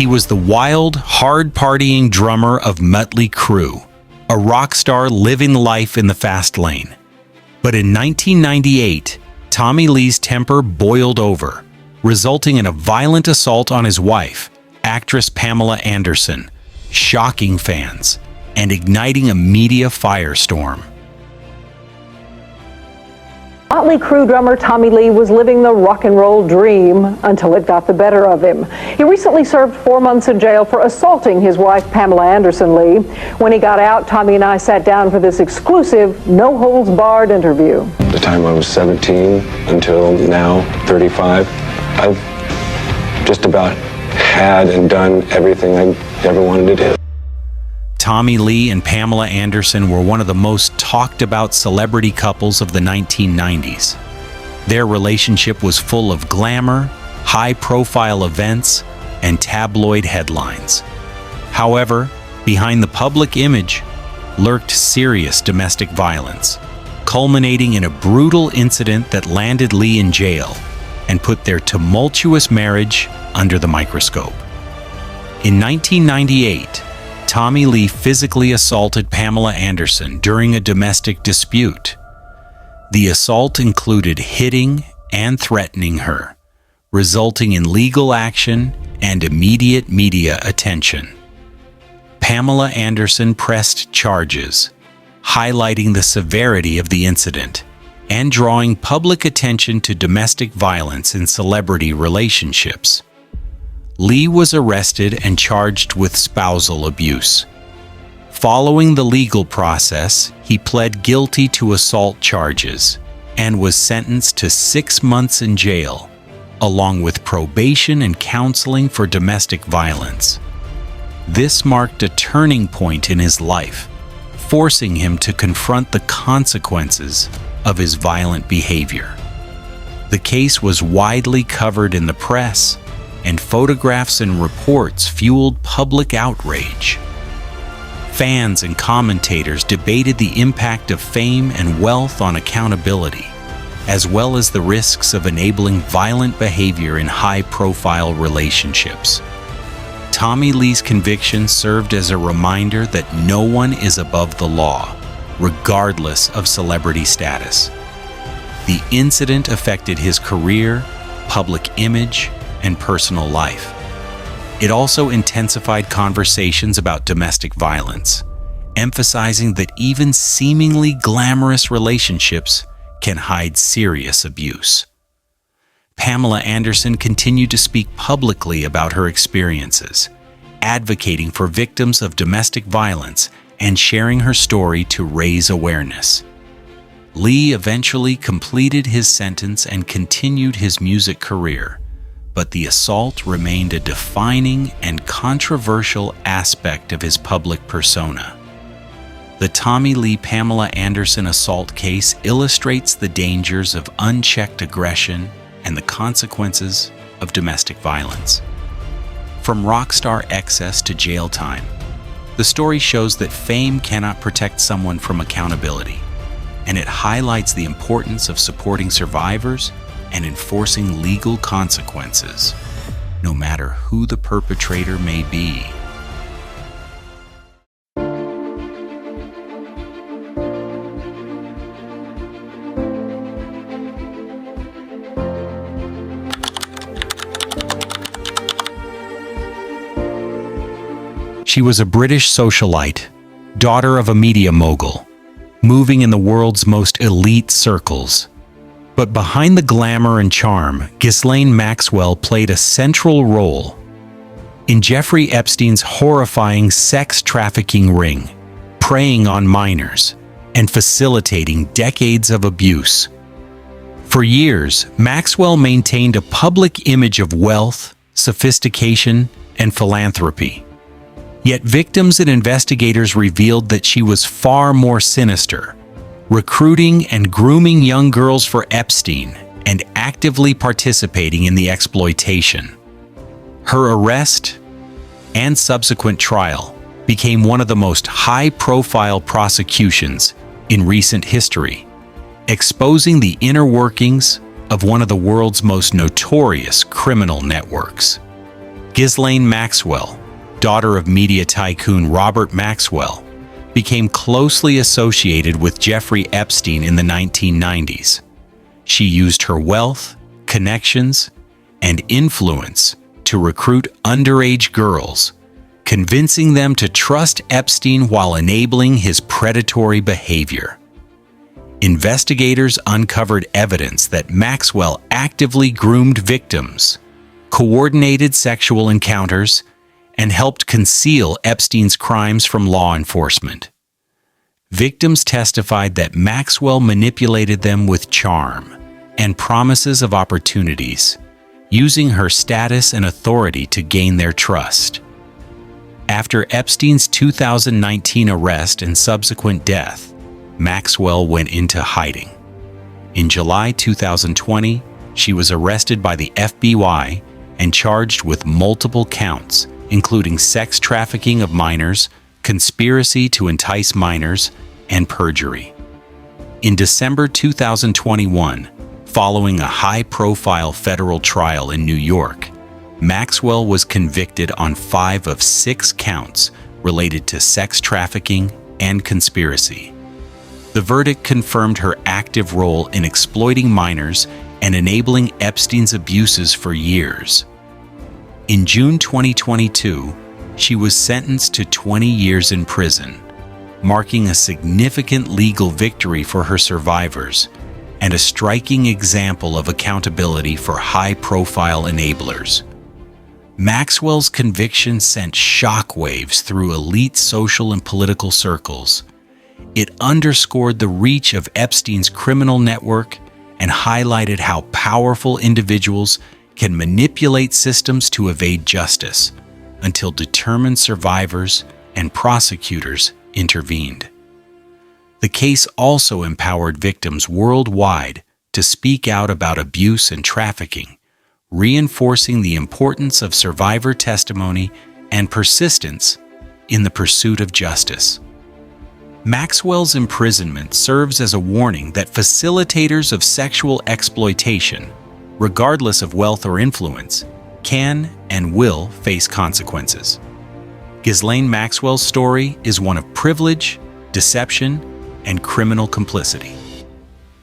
He was the wild, hard-partying drummer of Mötley Crüe, a rock star living life in the fast lane. But in 1998, Tommy Lee's temper boiled over, resulting in a violent assault on his wife, actress Pamela Anderson, shocking fans and igniting a media firestorm. Mötley Crüe drummer Tommy Lee was living the rock and roll dream until it got the better of him. He recently served 4 months in jail for assaulting his wife Pamela Anderson Lee. When he got out, Tommy and I sat down for this exclusive, no-holds-barred interview. The time I was 17 until now 35, I've just about had and done everything I ever wanted to do. Tommy Lee and Pamela Anderson were one of the most talked about celebrity couples of the 1990s. Their relationship was full of glamour, high-profile events, and tabloid headlines. However, behind the public image lurked serious domestic violence, culminating in a brutal incident that landed Lee in jail and put their tumultuous marriage under the microscope. In 1998, Tommy Lee physically assaulted Pamela Anderson during a domestic dispute. The assault included hitting and threatening her, resulting in legal action and immediate media attention. Pamela Anderson pressed charges, highlighting the severity of the incident and drawing public attention to domestic violence in celebrity relationships. Lee was arrested and charged with spousal abuse. Following the legal process, he pled guilty to assault charges and was sentenced to 6 months in jail, along with probation and counseling for domestic violence. This marked a turning point in his life, forcing him to confront the consequences of his violent behavior. The case was widely covered in the press, and photographs and reports fueled public outrage. Fans and commentators debated the impact of fame and wealth on accountability, as well as the risks of enabling violent behavior in high-profile relationships. Tommy Lee's conviction served as a reminder that no one is above the law, regardless of celebrity status. The incident affected his career, public image, and personal life. It also intensified conversations about domestic violence, emphasizing that even seemingly glamorous relationships can hide serious abuse. Pamela Anderson continued to speak publicly about her experiences, advocating for victims of domestic violence and sharing her story to raise awareness. Lee eventually completed his sentence and continued his music career, but the assault remained a defining and controversial aspect of his public persona. The Tommy Lee-Pamela Anderson assault case illustrates the dangers of unchecked aggression and the consequences of domestic violence. From rock star excess to jail time, the story shows that fame cannot protect someone from accountability, and it highlights the importance of supporting survivors and enforcing legal consequences, no matter who the perpetrator may be. She was a British socialite, daughter of a media mogul, moving in the world's most elite circles. But behind the glamour and charm, Ghislaine Maxwell played a central role in Jeffrey Epstein's horrifying sex trafficking ring, preying on minors and facilitating decades of abuse. For years, Maxwell maintained a public image of wealth, sophistication, and philanthropy. Yet victims and investigators revealed that she was far more sinister, recruiting and grooming young girls for Epstein and actively participating in the exploitation. Her arrest and subsequent trial became one of the most high-profile prosecutions in recent history, exposing the inner workings of one of the world's most notorious criminal networks. Ghislaine Maxwell, daughter of media tycoon Robert Maxwell, became closely associated with Jeffrey Epstein in the 1990s. She used her wealth, connections, and influence to recruit underage girls, convincing them to trust Epstein while enabling his predatory behavior. Investigators uncovered evidence that Maxwell actively groomed victims, coordinated sexual encounters, and helped conceal Epstein's crimes from law enforcement. Victims testified that Maxwell manipulated them with charm and promises of opportunities, using her status and authority to gain their trust. After Epstein's 2019 arrest and subsequent death, Maxwell went into hiding. In July 2020, she was arrested by the FBI and charged with multiple counts, including sex trafficking of minors, conspiracy to entice minors, and perjury. In December 2021, following a high-profile federal trial in New York, Maxwell was convicted on 5 of 6 counts related to sex trafficking and conspiracy. The verdict confirmed her active role in exploiting minors and enabling Epstein's abuses for years. In June 2022, she was sentenced to 20 years in prison, marking a significant legal victory for her survivors and a striking example of accountability for high-profile enablers. Maxwell's conviction sent shockwaves through elite social and political circles. It underscored the reach of Epstein's criminal network and highlighted how powerful individuals can manipulate systems to evade justice, until determined survivors and prosecutors intervened. The case also empowered victims worldwide to speak out about abuse and trafficking, reinforcing the importance of survivor testimony and persistence in the pursuit of justice. Maxwell's imprisonment serves as a warning that facilitators of sexual exploitation, regardless of wealth or influence, can and will face consequences. Ghislaine Maxwell's story is one of privilege, deception, and criminal complicity.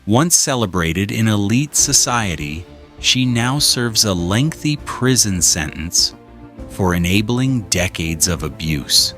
Once celebrated in elite society, she now serves a lengthy prison sentence for enabling decades of abuse.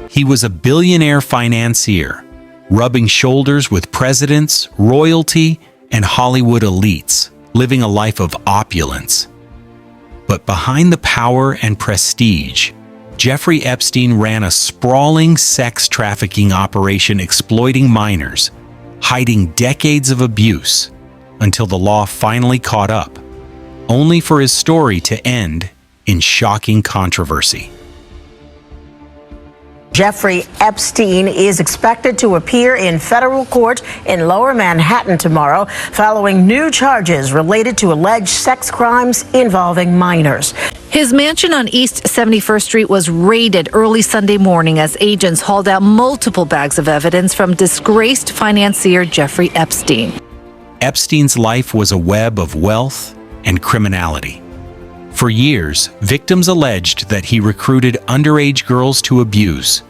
He was a billionaire financier, rubbing shoulders with presidents, royalty, and Hollywood elites, living a life of opulence. But behind the power and prestige, Jeffrey Epstein ran a sprawling sex trafficking operation exploiting minors, hiding decades of abuse until the law finally caught up, only for his story to end in shocking controversy. Jeffrey Epstein is expected to appear in federal court in Lower Manhattan tomorrow following new charges related to alleged sex crimes involving minors. His mansion on East 71st Street was raided early Sunday morning as agents hauled out multiple bags of evidence from disgraced financier Jeffrey Epstein. Epstein's life was a web of wealth and criminality. For years, victims alleged that he recruited underage girls to abuse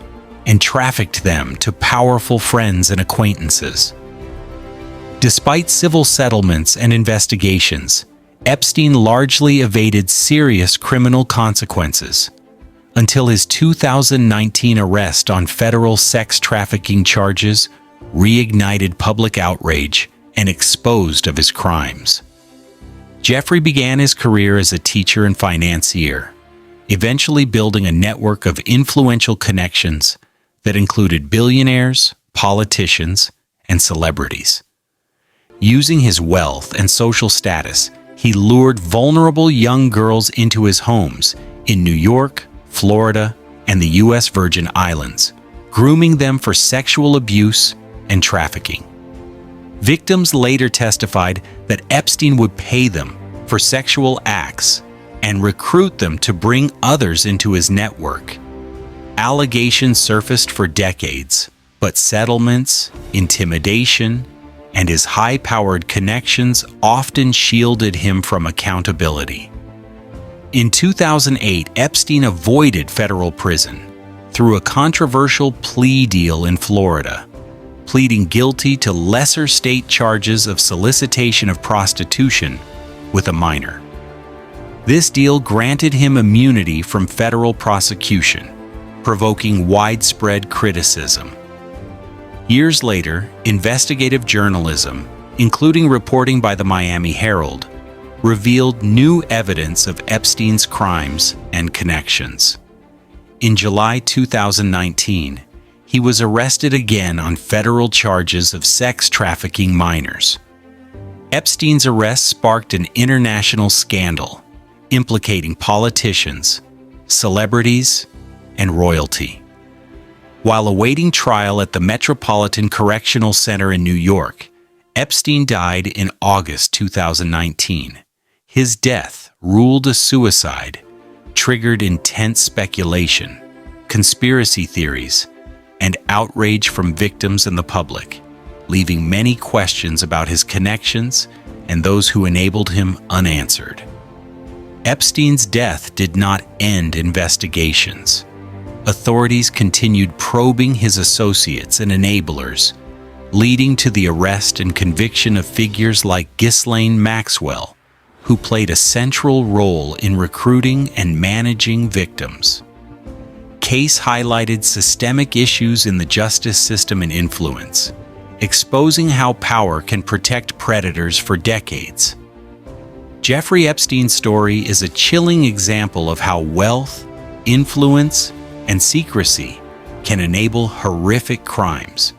and trafficked them to powerful friends and acquaintances. Despite civil settlements and investigations, Epstein largely evaded serious criminal consequences until his 2019 arrest on federal sex trafficking charges reignited public outrage and exposed of his crimes. Jeffrey began his career as a teacher and financier, eventually building a network of influential connections that included billionaires, politicians, and celebrities. Using his wealth and social status, he lured vulnerable young girls into his homes in New York, Florida, and the U.S. Virgin Islands, grooming them for sexual abuse and trafficking. Victims later testified that Epstein would pay them for sexual acts and recruit them to bring others into his network. Allegations surfaced for decades, but settlements, intimidation, and his high-powered connections often shielded him from accountability. In 2008, Epstein avoided federal prison through a controversial plea deal in Florida, pleading guilty to lesser state charges of solicitation of prostitution with a minor. This deal granted him immunity from federal prosecution, provoking widespread criticism. Years later, investigative journalism, including reporting by the Miami Herald, revealed new evidence of Epstein's crimes and connections. In July 2019, he was arrested again on federal charges of sex trafficking minors. Epstein's arrest sparked an international scandal, implicating politicians, celebrities, and royalty. While awaiting trial at the Metropolitan Correctional Center in New York, Epstein died in August 2019. His death, ruled a suicide, triggered intense speculation, conspiracy theories, and outrage from victims and the public, leaving many questions about his connections and those who enabled him unanswered. Epstein's death did not end investigations. Authorities continued probing his associates and enablers, leading to the arrest and conviction of figures like Ghislaine Maxwell, who played a central role in recruiting and managing victims. Case highlighted systemic issues in the justice system and influence, exposing how power can protect predators for decades. Jeffrey Epstein's story is a chilling example of how wealth, influence, and secrecy can enable horrific crimes.